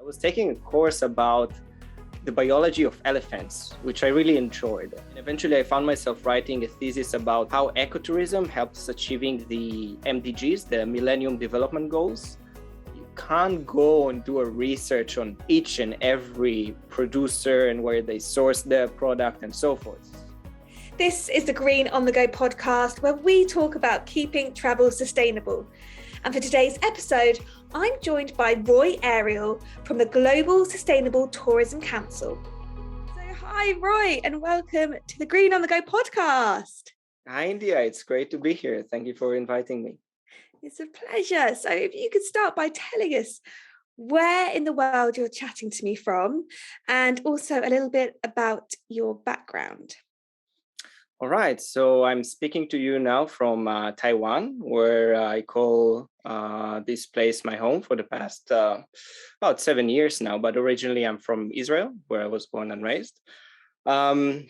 was taking a course about the biology of elephants, which I really enjoyed. And eventually I found myself writing a thesis about how ecotourism helps achieving the MDGs, the Millennium Development Goals. You can't go and do a research on each and every producer and where they source their product and so forth. This is the Green on the Go podcast, where we talk about keeping travel sustainable. And for today's episode, I'm joined by Roi Ariel from the Global Sustainable Tourism Council. So hi, Roi, and welcome to the Green on the Go podcast. Hi, India. It's great to be here. Thank you for inviting me. It's a pleasure. So if you could start by telling us where in the world you're chatting to me from, and also a little bit about your background. All right, so I'm speaking to you now from Taiwan, where I call this place my home for the past about 7 years now. But originally I'm from Israel, where I was born and raised. And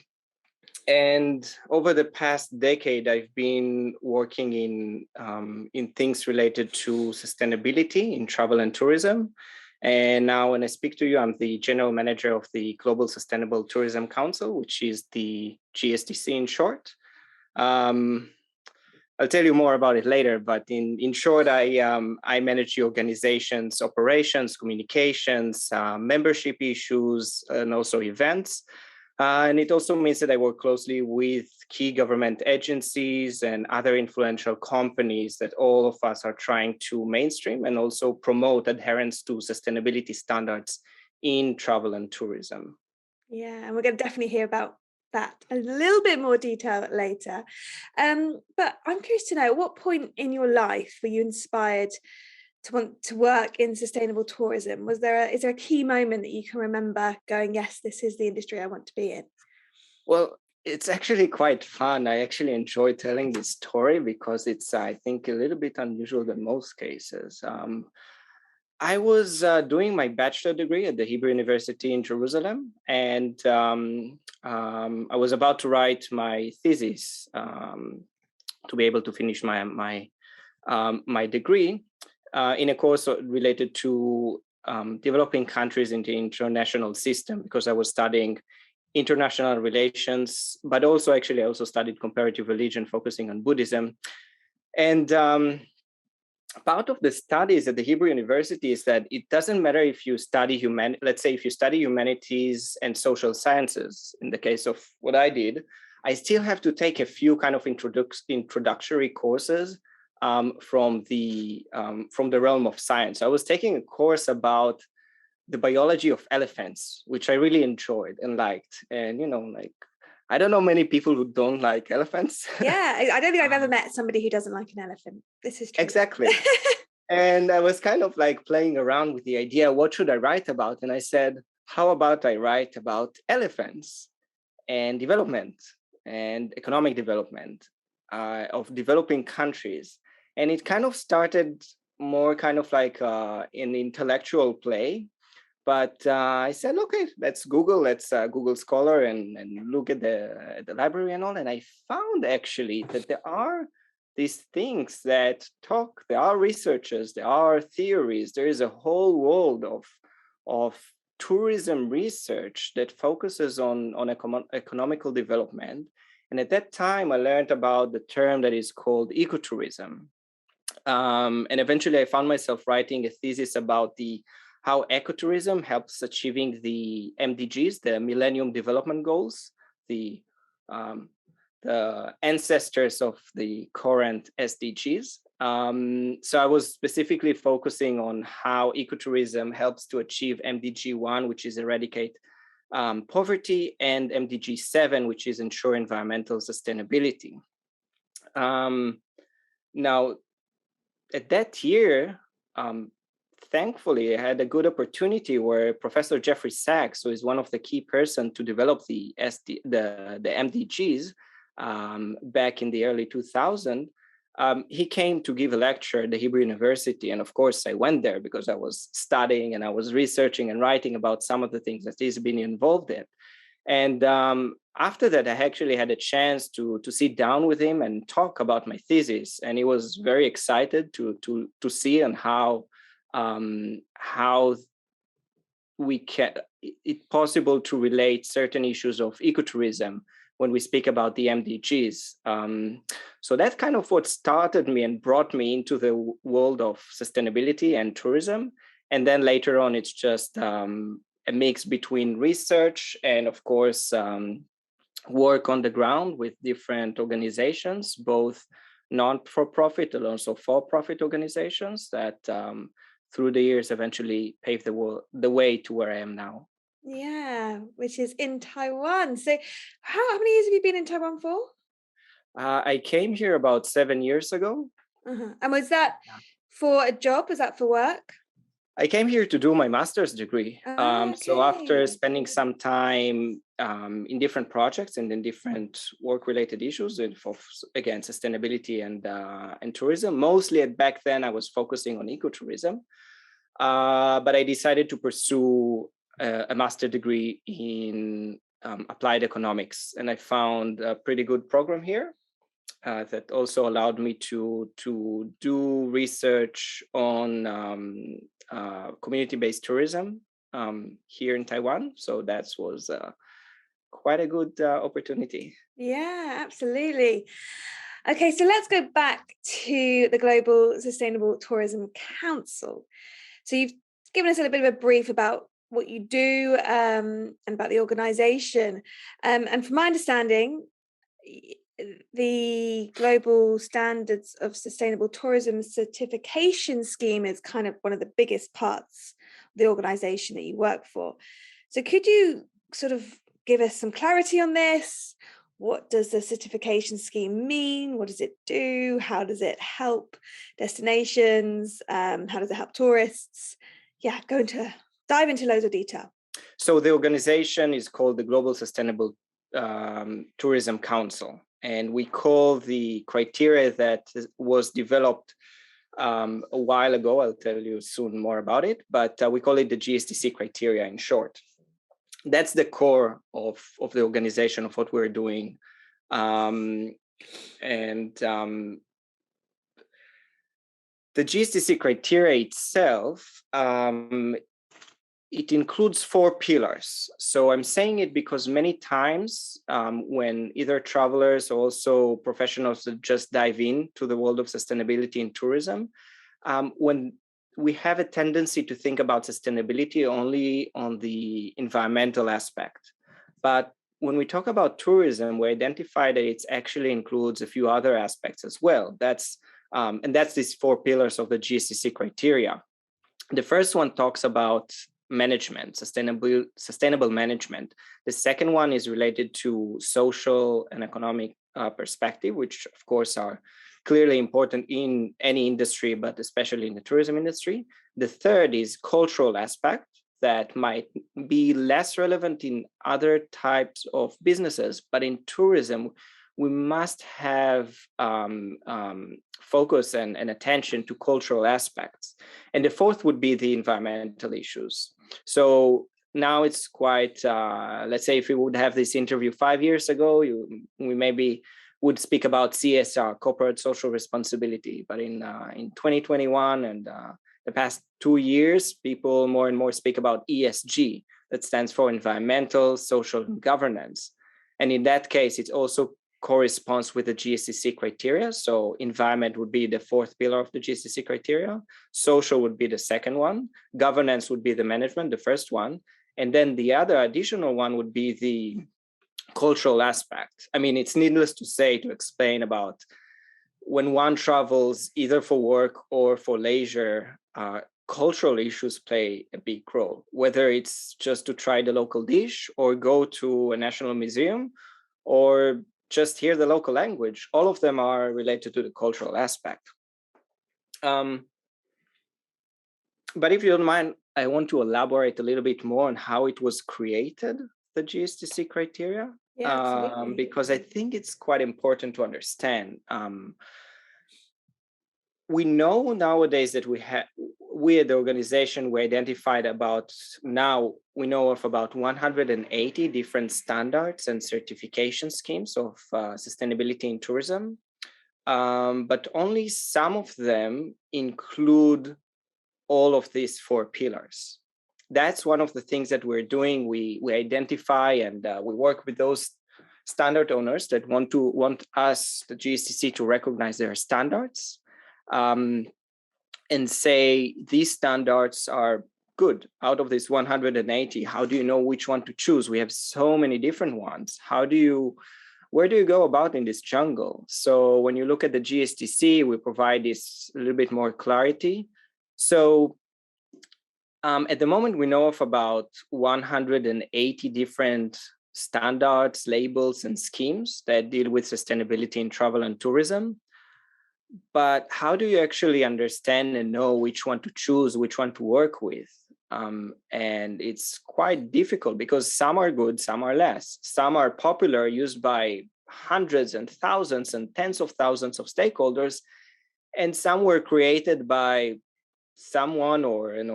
over the past decade, I've been working in things related to sustainability in travel and tourism. And now when I speak to you, I'm the general manager of the Global Sustainable Tourism Council, which is the GSTC in short. I'll tell you more about it later, but in short, I manage the organization's operations, communications, membership issues, and also events. And it also means that I work closely with key government agencies and other influential companies that all of us are trying to mainstream and also promote adherence to sustainability standards in travel and tourism. Yeah, and we're going to definitely hear about that a little bit more detail later. But I'm curious to know, at what point in your life were you inspired to want to work in sustainable tourism? Is there a key moment that you can remember going, yes, this is the industry I want to be in? Well, it's actually quite fun. I actually enjoy telling this story because it's, I think, a little bit unusual than most cases. I was doing my bachelor degree at the Hebrew University in Jerusalem, and I was about to write my thesis to be able to finish my degree. In a course related to developing countries in the international system, because I was studying international relations, but also I also studied comparative religion, focusing on Buddhism. And part of the studies at the Hebrew University is that it doesn't matter if you study let's say if you study humanities and social sciences. In the case of what I did, I still have to take a few kind of introductory courses from the realm of science. I was taking a course about the biology of elephants, which I really enjoyed and liked. And I don't know many people who don't like elephants. Yeah, I don't think I've ever met somebody who doesn't like an elephant. This is true. Exactly. And I was kind of like playing around with the idea, what should I write about? And I said, how about I write about elephants and development and economic development of developing countries. And it kind of started more kind of like an intellectual play. But I said, okay, let's Google Scholar and look at the library and all. And I found actually that there are these things that there are researchers, there are theories, there is a whole world of tourism research that focuses on economical development. And at that time, I learned about the term that is called ecotourism. And eventually I found myself writing a thesis about how ecotourism helps achieving the MDGs, the Millennium Development Goals, the ancestors of the current SDGs. So I was specifically focusing on how ecotourism helps to achieve MDG 1, which is eradicate poverty, and MDG 7, which is ensure environmental sustainability. Now, at that year, thankfully, I had a good opportunity where Professor Jeffrey Sachs, who is one of the key person to develop the MDGs back in the early 2000s, he came to give a lecture at the Hebrew University. And of course, I went there because I was studying and I was researching and writing about some of the things that he's been involved in. And after that, I actually had a chance to sit down with him and talk about my thesis. And he was very excited to see and how it's possible to relate certain issues of ecotourism when we speak about the MDGs. So that's kind of what started me and brought me into the world of sustainability and tourism. And then later on, it's just a mix between research and, of course, work on the ground with different organizations, both non-for-profit and also for-profit organizations that through the years eventually paved the way to where I am now. Yeah, which is in Taiwan. So how many years have you been in Taiwan for? I came here about 7 years ago. And was that for a job? Was that for work? I came here to do my master's degree. So after Okay. spending some time in different projects and in different work-related issues, again, sustainability and tourism, mostly back then I was focusing on ecotourism, but I decided to pursue a master degree in applied economics, and I found a pretty good program here. That also allowed me to do research on community-based tourism here in Taiwan. So that was quite a good opportunity. Yeah, absolutely. Okay, so let's go back to the Global Sustainable Tourism Council. So you've given us a little bit of a brief about what you do and about the organisation. And from my understanding, the Global Standards of Sustainable Tourism Certification Scheme is kind of one of the biggest parts of the organisation that you work for. So could you sort of give us some clarity on this? What does the certification scheme mean? What does it do? How does it help destinations? How does it help tourists? Yeah, dive into loads of detail. So the organization is called the Global Sustainable Tourism Council, and we call the criteria that was developed a while ago. I'll tell you soon more about it, but we call it the GSTC criteria in short. That's the core of the organization, of what we're doing. The GSTC criteria itself, it includes 4 pillars. So I'm saying it because many times when either travelers or also professionals that just dive into the world of sustainability and tourism, when we have a tendency to think about sustainability only on the environmental aspect. But when we talk about tourism, we identify that it actually includes a few other aspects as well. That's these 4 pillars of the GSTC criteria. The first one talks about management, sustainable management. The second one is related to social and economic perspective, which of course are clearly important in any industry, but especially in the tourism industry. The third is cultural aspect that might be less relevant in other types of businesses, but in tourism, we must have focus and attention to cultural aspects. And the fourth would be the environmental issues. So now it's quite, let's say if we would have this interview 5 years ago, we maybe would speak about CSR, corporate social responsibility. But in 2021 and the past 2 years, people more and more speak about ESG, that stands for environmental, social, and governance. And in that case, it also corresponds with the GSTC criteria. So environment would be the 4th pillar of the GSTC criteria. Social would be the second one. Governance would be the management, the first one. And then the other additional one would be the cultural aspect. I mean, it's needless to explain about when one travels either for work or for leisure, cultural issues play a big role, whether it's just to try the local dish or go to a national museum or just hear the local language. All of them are related to the cultural aspect. But if you don't mind, I want to elaborate a little bit more on how it was created, the GSTC criteria, because I think it's quite important to understand. We know nowadays that we at the organization, we identified we know of about 180 different standards and certification schemes of sustainability in tourism, but only some of them include all of these 4 pillars. that's one of the things that we're doing. We identify and we work with those standard owners that want us, the GSTC, to recognize their standards, and say these standards are good. Out of this 180, how do you know which one to choose? We have so many different ones. Where do you go about in this jungle? So when you look at the GSTC, we provide this a little bit more clarity. So at the moment, we know of about 180 different standards, labels, and schemes that deal with sustainability in travel and tourism. But how do you actually understand and know which one to choose, which one to work with? And it's quite difficult because some are good, some are less. Some are popular, used by hundreds and thousands and tens of thousands of stakeholders, and some were created by someone or an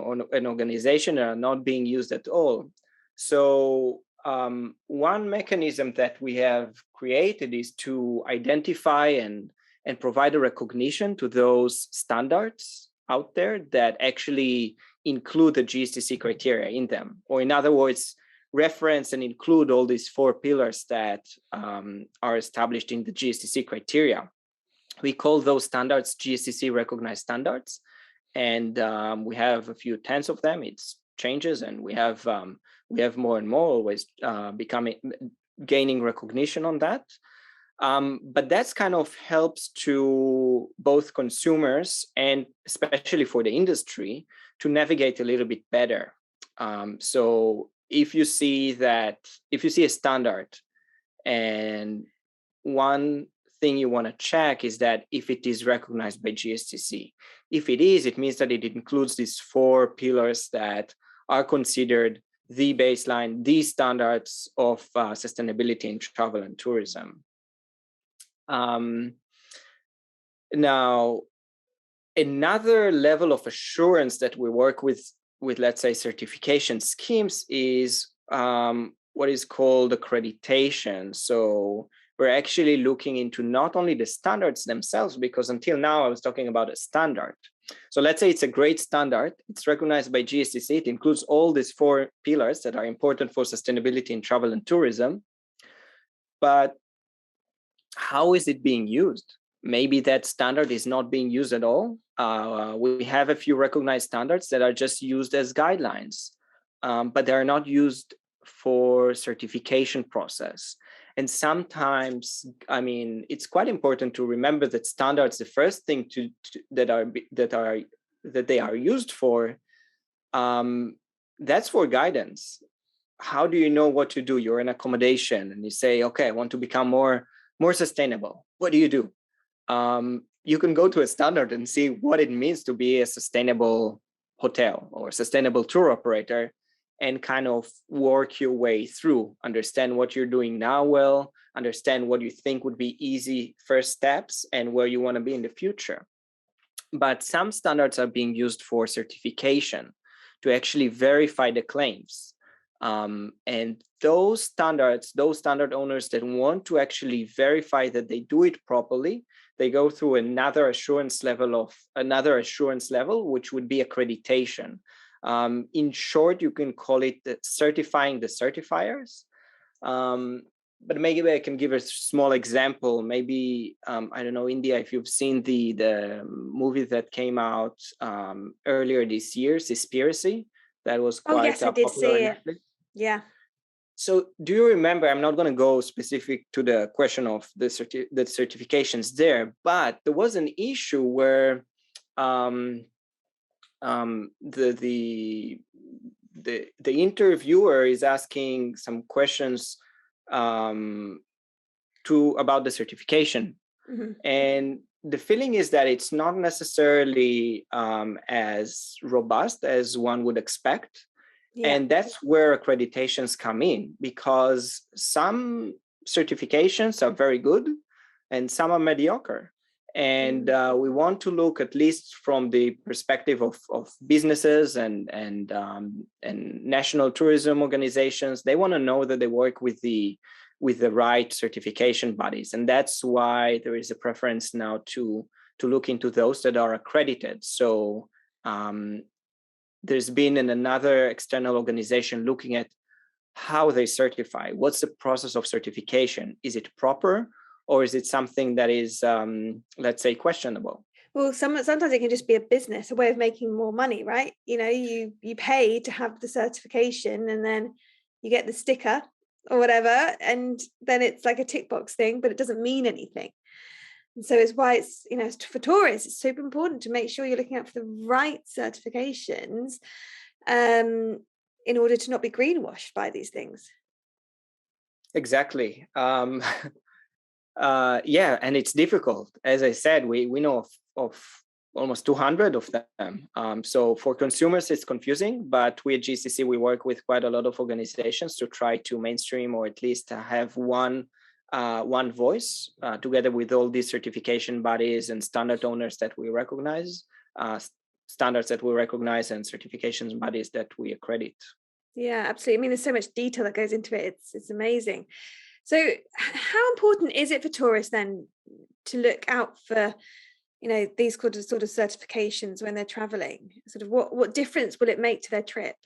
organization that are not being used at all. So one mechanism that we have created is to identify and provide a recognition to those standards out there that actually include the GSTC criteria in them. Or in other words, reference and include all these 4 pillars that are established in the GSTC criteria. We call those standards GSTC recognized standards. And we have a few tens of them. It's changes, and we have more and more always gaining recognition on that. But that's kind of helps to both consumers and especially for the industry to navigate a little bit better. So if you see a standard, and one thing you want to check is that if it is recognized by GSTC. If it is, it means that it includes these 4 pillars that are considered the baseline, the standards of sustainability in travel and tourism. Now, another level of assurance that we work with let's say certification schemes is what is called accreditation. So we're actually looking into not only the standards themselves, because until now I was talking about a standard. So let's say it's a great standard, it's recognized by GSTC, it includes all these 4 pillars that are important for sustainability in travel and tourism. But how is it being used? Maybe that standard is not being used at all. We have a few recognized standards that are just used as guidelines, but they are not used for certification process. And sometimes, I mean, it's quite important to remember that standards, the first thing that they are used for, that's for guidance. How do you know what to do? You're in accommodation and you say, okay, I want to become more sustainable. What do? You can go to a standard and see what it means to be a sustainable hotel or sustainable tour operator, and kind of work your way through, understand what you're doing now well, understand what you think would be easy first steps and where you want to be in the future. But some standards are being used for certification to actually verify the claims. And those standard owners that want to actually verify that they do it properly, they go through another assurance level, which would be accreditation. In short, you can call it certifying the certifiers. But maybe I can give a small example. Maybe, I don't know, India, if you've seen the movie that came out earlier this year, Seaspiracy, that was quite yes, I did popular see on it. Netflix. Yeah. So do you remember, I'm not going to go specific to the question of the certifications there, but there was an issue where the interviewer is asking some questions about the certification. Mm-hmm. And the feeling is that it's not necessarily as robust as one would expect. Yeah. And that's where accreditations come in, because some certifications are very good and some are mediocre. And we want to look, at least from the perspective of businesses and national tourism organizations, they want to know that they work with the right certification bodies. And that's why there is a preference now to look into those that are accredited. So there's been another external organization looking at how they certify. What's the process of certification? Is it proper, or is it something that is, let's say, questionable? Well, sometimes it can just be a business, a way of making more money, right? You pay to have the certification, and then you get the sticker or whatever, and then it's like a tick box thing, but it doesn't mean anything. And so it's why it's, for tourists, it's super important to make sure you're looking out for the right certifications, in order to not be greenwashed by these things. Exactly. Yeah, and it's difficult. As I said, we know of almost 200 of them. So for consumers, it's confusing, but we at GCC, we work with quite a lot of organizations to try to mainstream, or at least have one voice, together with all these certification bodies and standard owners that we recognize, standards that we recognize, and certifications bodies that we accredit. Yeah, absolutely. I mean, there's so much detail that goes into it. It's amazing. So how important is it for tourists then to look out for, these sort of certifications when they're traveling? Sort of what difference will it make to their trip?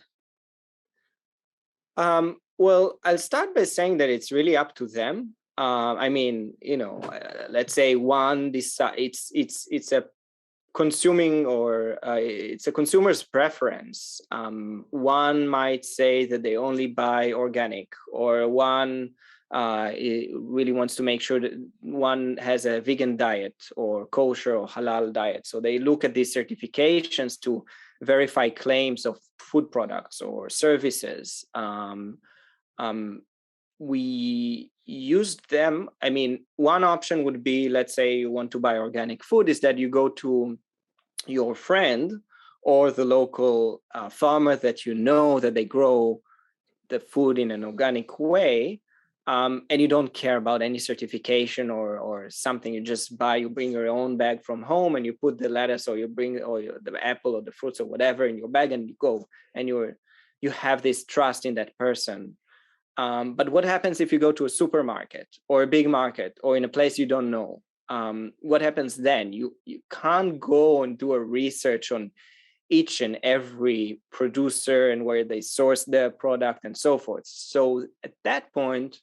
Well, I'll start by saying that it's really up to them. I mean, let's say one decides it's a consuming, or it's a consumer's preference. One might say that they only buy organic, or one really wants to make sure that one has a vegan diet or kosher or halal diet. So they look at these certifications to verify claims of food products or services. We used them. I mean, one option would be, let's say you want to buy organic food, is that you go to your friend or the local farmer that that they grow the food in an organic way, and you don't care about any certification or something. You just you bring your own bag from home, and you put the lettuce, or you bring the apple or the fruits or whatever in your bag, and you go, and you have this trust in that person. But what happens if you go to a supermarket or a big market, or in a place you don't know? What happens then? You can't go and do a research on each and every producer and where they source their product and so forth. So at that point,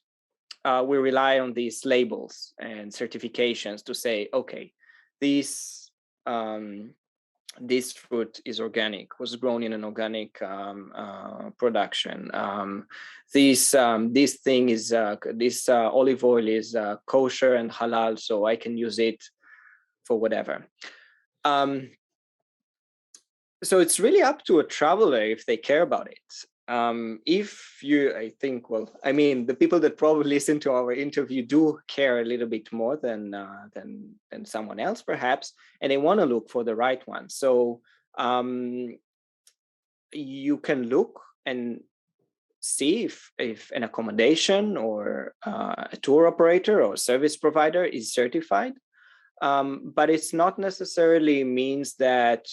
we rely on these labels and certifications to say, okay, this fruit is organic, was grown in an organic production. This thing is this olive oil is kosher and halal, so I can use it for whatever. So it's really up to a traveler if they care about it. I think, well, I mean, the people that probably listen to our interview do care a little bit more than someone else, perhaps, and they want to look for the right one. So you can look and see if an accommodation or a tour operator or service provider is certified, but it's not necessarily means that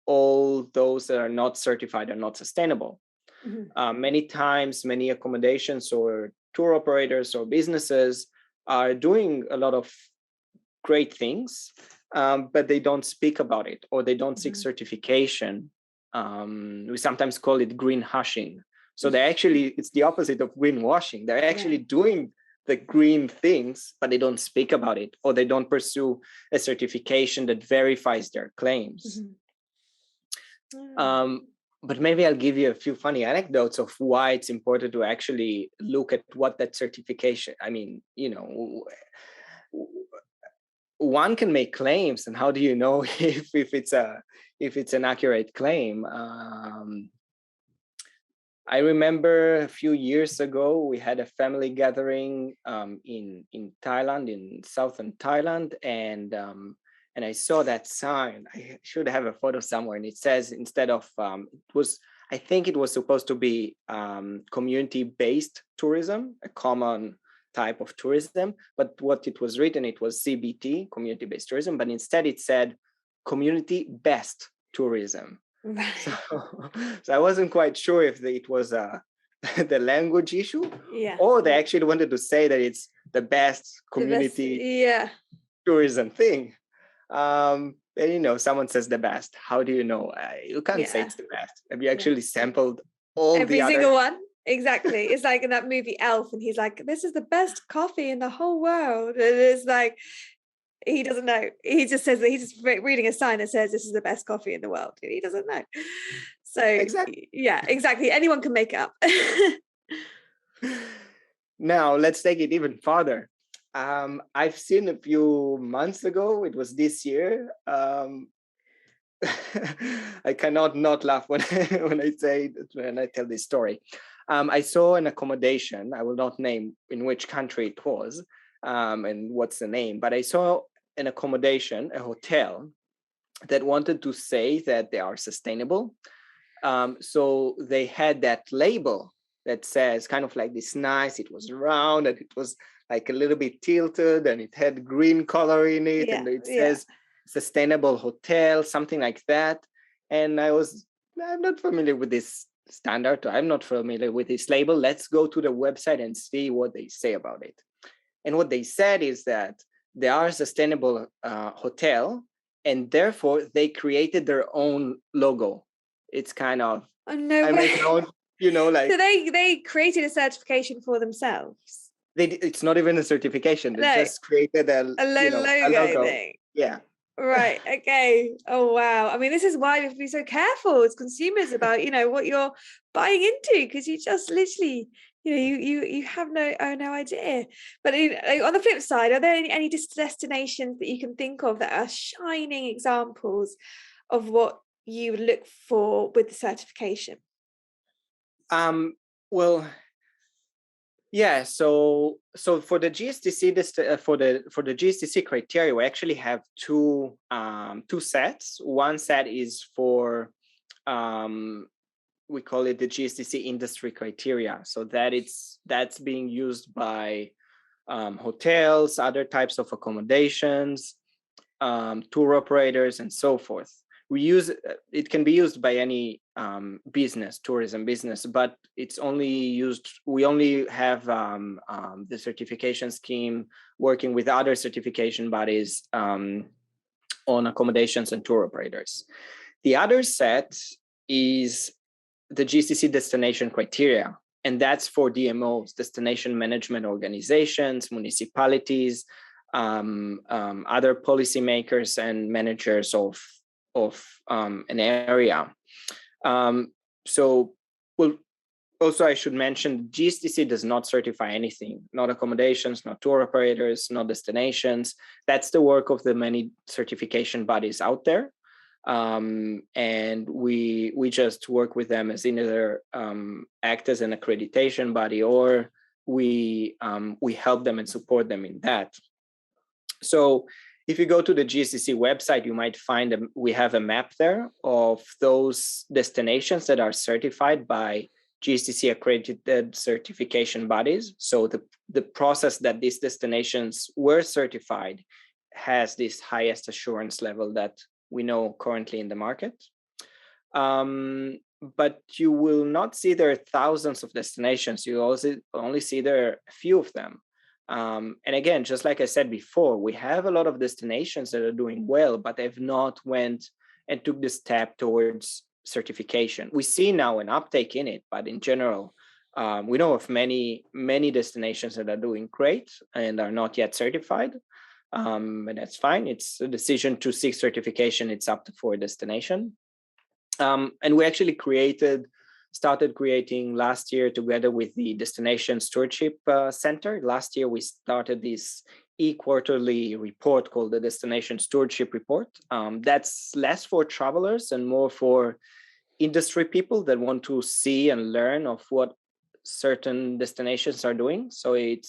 all those that are not certified are not sustainable. Mm-hmm. Many times, many accommodations or tour operators or businesses are doing a lot of great things, but they don't speak about it, or they don't seek certification. We sometimes call it green hushing. So it's the opposite of greenwashing. They're actually doing the green things, but they don't speak about it, or they don't pursue a certification that verifies their claims. But maybe I'll give you a few funny anecdotes of why it's important to actually look at what that certification, I mean, one can make claims, and how do you know if it's an accurate claim? I remember a few years ago, we had a family gathering in Thailand, in southern Thailand, and I saw that sign. I should have a photo somewhere, and it says, instead of I think it was supposed to be community-based tourism, a common type of tourism, but what it was written, it was CBT, community-based tourism, but instead it said community-best tourism. So I wasn't quite sure if it was the language issue, or they actually wanted to say that it's the best community tourism thing. And someone says the best. How do you know? You can't say Yeah. it's the best. Have you Yeah. actually sampled all the Every other? single one. Exactly. It's like in that movie Elf, and he's like, this is the best coffee in the whole world. And it's like, he doesn't know. He just says that he's just reading a sign that says this is the best coffee in the world. He doesn't know. So Exactly. yeah, exactly. Anyone can make it up. Now let's take it even farther. I've seen a few months ago, it was this year. I cannot not laugh when when I tell this story. I saw an accommodation. I will not name in which country it was, and what's the name, but I saw an accommodation, a hotel, that wanted to say that they are sustainable. So they had that label that says kind of like this nice, it was round and it was like a little bit tilted and it had green color in it, Yeah. and it Yeah. says sustainable hotel, something like that. And I'm not familiar with this standard. I'm not familiar with this label. Let's go to the website and see what they say about it. And what they said is that they are a sustainable hotel, and therefore they created their own logo. It's kind of, Oh, no I make my way. own, like So they created a certification for themselves. it's not even a certification. They No, just created a a logo logo. thing. Yeah. Right. Okay. Oh wow. I mean, this is why we have to be so careful as consumers about, what you're buying into, because you just literally, you have no idea. But on the flip side, are there any destinations that you can think of that are shining examples of what you would look for with the certification? Well, yeah. So for the GSTC, for the GSTC criteria, we actually have two sets. One set is for we call it the GSTC industry criteria. So that's being used by hotels, other types of accommodations, tour operators, and so forth. It can be used by any business, tourism business, but we only have the certification scheme working with other certification bodies on accommodations and tour operators. The other set is the GCC destination criteria, and that's for DMOs, destination management organizations, municipalities, other policymakers and managers of an area. So, well, also I should mention, GSTC does not certify anything, not accommodations, not tour operators, not destinations. That's the work of the many certification bodies out there. And we just work with them as either act as an accreditation body, or we help them and support them in that. So if you go to the GSTC website, you might find we have a map there of those destinations that are certified by GSTC accredited certification bodies. So the process that these destinations were certified has this highest assurance level that we know currently in the market. But you will not see there thousands of destinations. You also only see there a few of them. And again, just like I said before, we have a lot of destinations that are doing well, but they've not went and took the step towards certification. We see now an uptake in it, but in general, we know of many destinations that are doing great and are not yet certified. And that's fine. It's a decision to seek certification. It's up to for a destination. And we actually started creating last year together with the Destination Stewardship Center. Last year, we started this quarterly report called the Destination Stewardship Report. That's less for travelers and more for industry people that want to see and learn of what certain destinations are doing. So we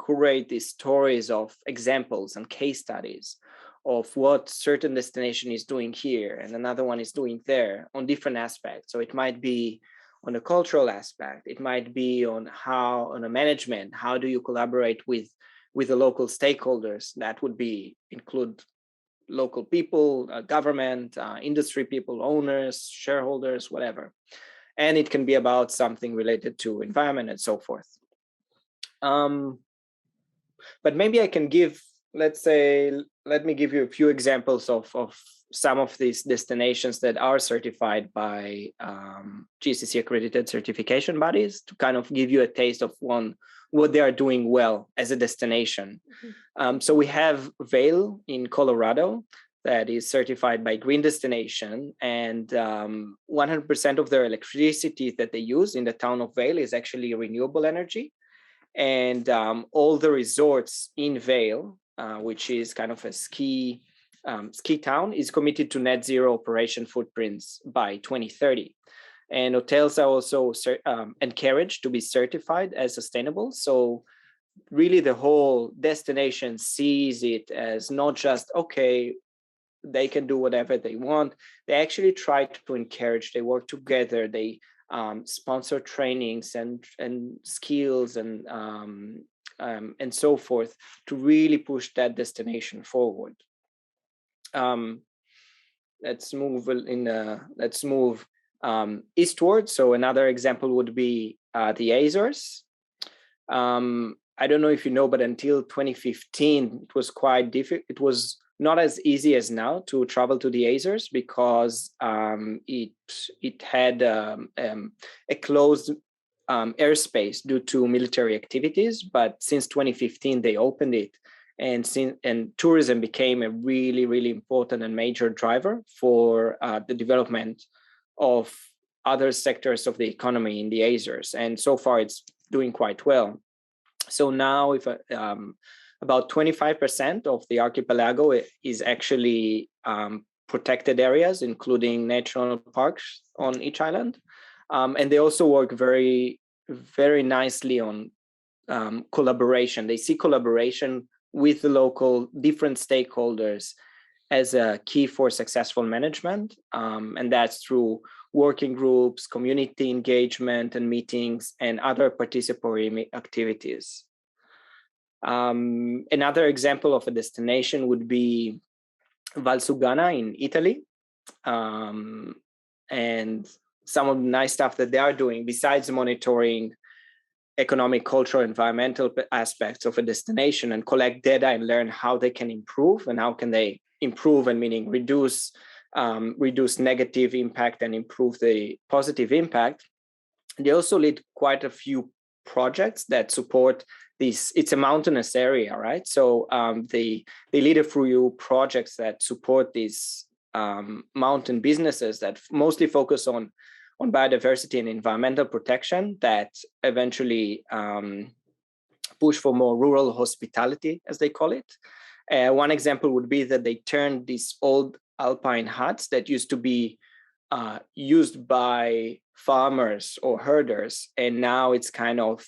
curate these stories of examples and case studies of what certain destination is doing here and another one is doing there on different aspects. So it might be on a cultural aspect, it might be on a management, how do you collaborate with the local stakeholders? That would include local people, government, industry people, owners, shareholders, whatever. And it can be about something related to environment and so forth. But maybe I can give let me give you a few examples of some of these destinations that are certified by GCC accredited certification bodies to kind of give you a taste of what they are doing well as a destination. So we have Vail in Colorado that is certified by Green Destination, and 100% of their electricity that they use in the town of Vail is actually renewable energy. And all the resorts in Vail, which is kind of a ski town, is committed to net zero operation footprints by 2030. And hotels are also encouraged to be certified as sustainable. So really the whole destination sees it as not just, okay, they can do whatever they want. They actually try to encourage, they work together, they sponsor trainings and skills and so forth to really push that destination forward. Let's move eastward. So another example would be the Azores. I don't know if you know, but until 2015, it was quite difficult. It was not as easy as now to travel to the Azores because it had a closed airspace due to military activities. But since 2015, they opened it, and tourism became a really, really important and major driver for the development of other sectors of the economy in the Azores. And so far, it's doing quite well. So now, if about 25% of the archipelago is actually protected areas, including national parks on each island. And they also work very, very nicely on collaboration. They see collaboration with the local different stakeholders as a key for successful management. And that's through working groups, community engagement and meetings, and other participatory activities. Another example of a destination would be Valsugana in Italy. And some of the nice stuff that they are doing, besides monitoring economic, cultural, environmental aspects of a destination and collect data and learn how they can improve and how can they improve, and meaning reduce negative impact and improve the positive impact. They also lead quite a few projects that support this. It's a mountainous area, right? So they lead a few projects that support these mountain businesses that mostly focus on biodiversity and environmental protection, that eventually push for more rural hospitality, as they call it. One example would be that they turned these old alpine huts that used to be used by farmers or herders, and now it's kind of,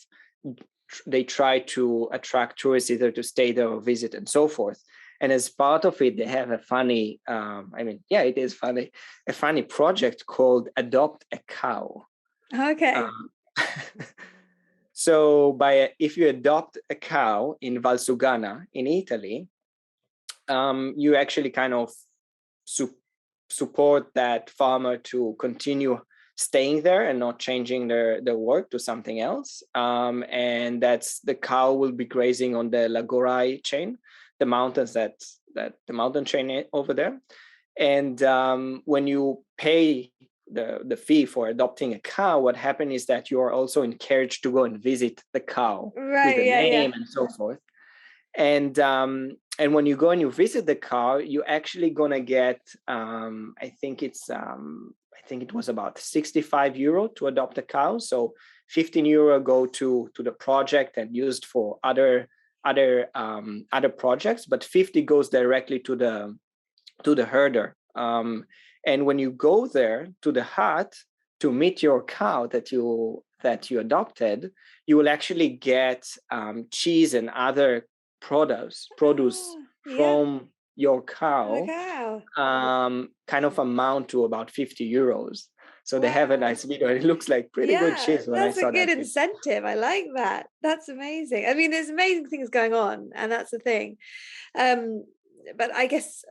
they try to attract tourists either to stay there or visit and so forth. And as part of it, they have a funny, it is funny, a funny project called Adopt a Cow. Okay. So if you adopt a cow in Valsugana in Italy, you actually kind of support that farmer to continue staying there and not changing their work to something else. And that's, the cow will be grazing on the Lagorai chain, the mountains that the mountain chain over there. And when you pay the fee for adopting a cow, what happened is that you are also encouraged to go and visit the cow with a name and so forth. And when you go and you visit the cow, you're actually gonna get I think it was about 65 euro to adopt a cow. So 15 euro go to the project and used for other projects, but 50 goes directly to the herder. And when you go there to the hut to meet your cow that you adopted, you will actually get cheese and other produce from your cow, kind of amount to about 50 euros. So they have a nice video. It looks like pretty good cheese when I saw that. That's a good incentive. I like that. That's amazing. I mean, there's amazing things going on, and that's the thing. But I guess,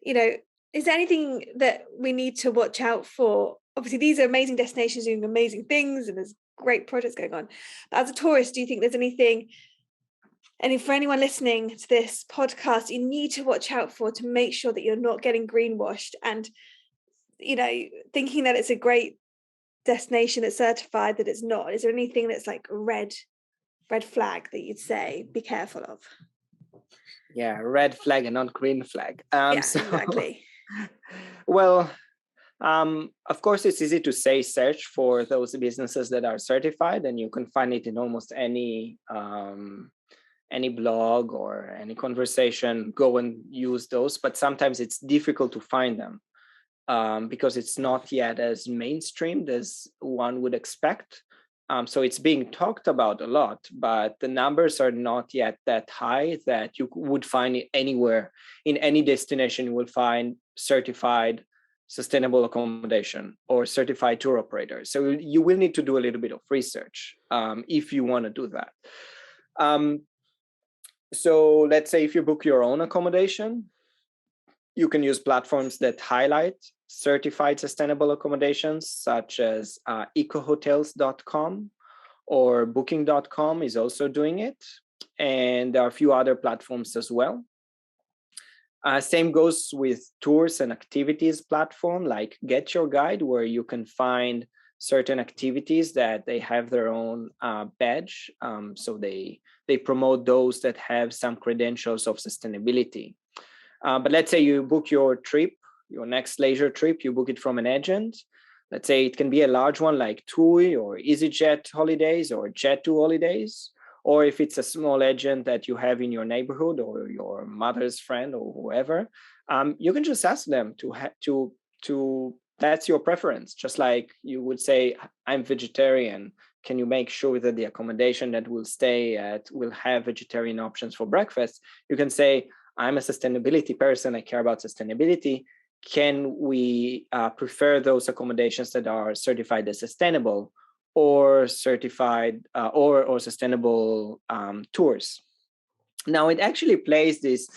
is there anything that we need to watch out for? Obviously, these are amazing destinations doing amazing things, and there's great projects going on. But as a tourist, do you think there's anything And if for anyone listening to this podcast, you need to watch out for to make sure that you're not getting greenwashed and, thinking that it's a great destination that's certified that it's not. Is there anything that's like red flag that you'd say be careful of? Yeah, red flag and not green flag. Yeah, exactly. Well, of course, it's easy to say search for those businesses that are certified, and you can find it in almost any blog or any conversation. Go and use those, but sometimes it's difficult to find them because it's not yet as mainstreamed as one would expect. So it's being talked about a lot, but the numbers are not yet that high that you would find it anywhere. In any destination, you will find certified sustainable accommodation or certified tour operators. So you will need to do a little bit of research if you want to do that. So let's say if you book your own accommodation, you can use platforms that highlight certified sustainable accommodations, such as ecohotels.com or booking.com is also doing it. And there are a few other platforms as well. Same goes with tours and activities platform like Get Your Guide, where you can find certain activities that they have their own badge. So they promote those that have some credentials of sustainability. But let's say you book your trip, your next leisure trip, you book it from an agent. Let's say it can be a large one like TUI or EasyJet holidays or Jet2 holidays. Or if it's a small agent that you have in your neighborhood or your mother's friend or whoever, you can just ask them to that's your preference. Just like you would say, I'm vegetarian. Can you make sure that the accommodation that we'll stay at will have vegetarian options for breakfast? You can say, I'm a sustainability person. I care about sustainability. Can we prefer those accommodations that are certified as sustainable or certified or sustainable tours? Now, it actually plays this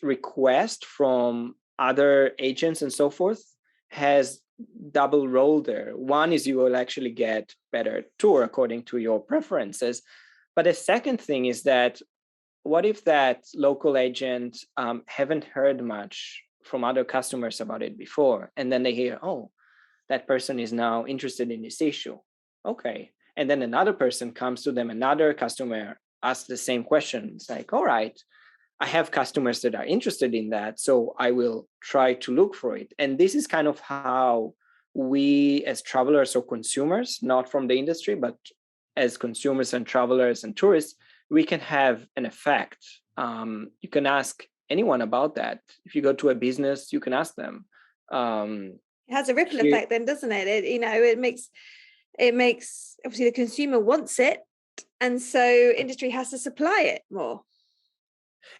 request from other agents and so forth has double role there. One is you will actually get better tour according to your preferences. But the second thing is that what if that local agent haven't heard much from other customers about it before, and then they hear, oh, that person is now interested in this issue. Okay. And then another person comes to them, another customer asks the same question. It's like, all right, I have customers that are interested in that, so I will try to look for it. And this is kind of how we as travelers or consumers, not from the industry, but as consumers and travelers and tourists, we can have an effect. You can ask anyone about that. If you go to a business, you can ask them. It has a ripple effect then, doesn't it? It makes obviously the consumer wants it, and so industry has to supply it more.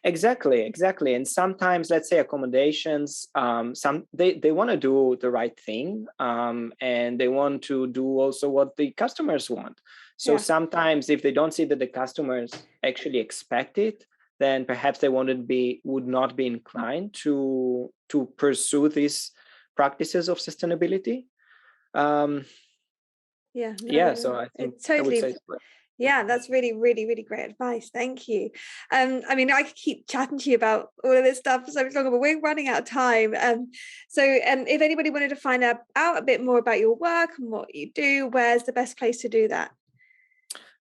Exactly. And sometimes, let's say accommodations, they want to do the right thing, and they want to do also what the customers want. So sometimes if they don't see that the customers actually expect it, then perhaps they would not be inclined to pursue these practices of sustainability. So I think totally. I would say so. Yeah, that's really, really, really great advice. Thank you. I mean, I could keep chatting to you about all of this stuff for so much longer, but we're running out of time. So if anybody wanted to find out a bit more about your work and what you do, where's the best place to do that?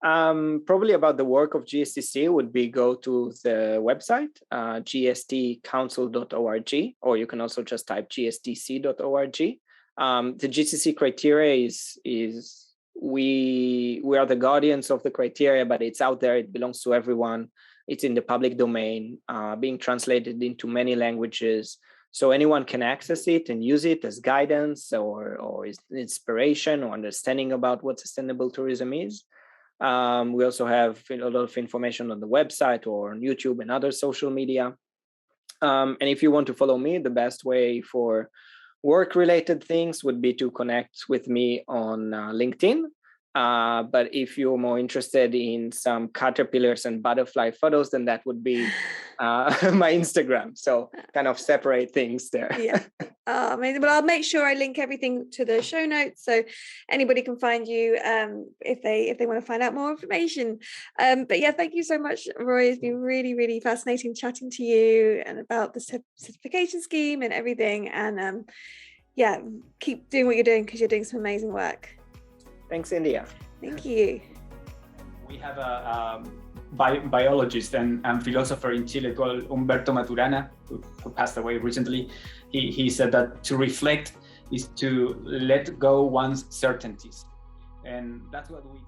Probably about the work of GSTC would be go to the website, gstcouncil.org, or you can also just type gstc.org. The GCC criteria is we are the guardians of the criteria, but it's out there. It belongs to everyone. It's in the public domain, being translated into many languages. So anyone can access it and use it as guidance or inspiration or understanding about what sustainable tourism is. We also have a lot of information on the website or on YouTube and other social media. And if you want to follow me, the best way for work-related things would be to connect with me on LinkedIn. But if you're more interested in some caterpillars and butterfly photos, then that would be my Instagram. So kind of separate things there. Yeah. Amazing. Well, I'll make sure I link everything to the show notes so anybody can find you if they want to find out more information. But yeah, thank you so much, Roy. It's been really, really fascinating chatting to you and about the certification scheme and everything. And yeah, keep doing what you're doing because you're doing some amazing work. Thanks, India. Thank you. We have a biologist and philosopher in Chile called Humberto Maturana, who passed away recently. He said that to reflect is to let go one's certainties. And that's what we do.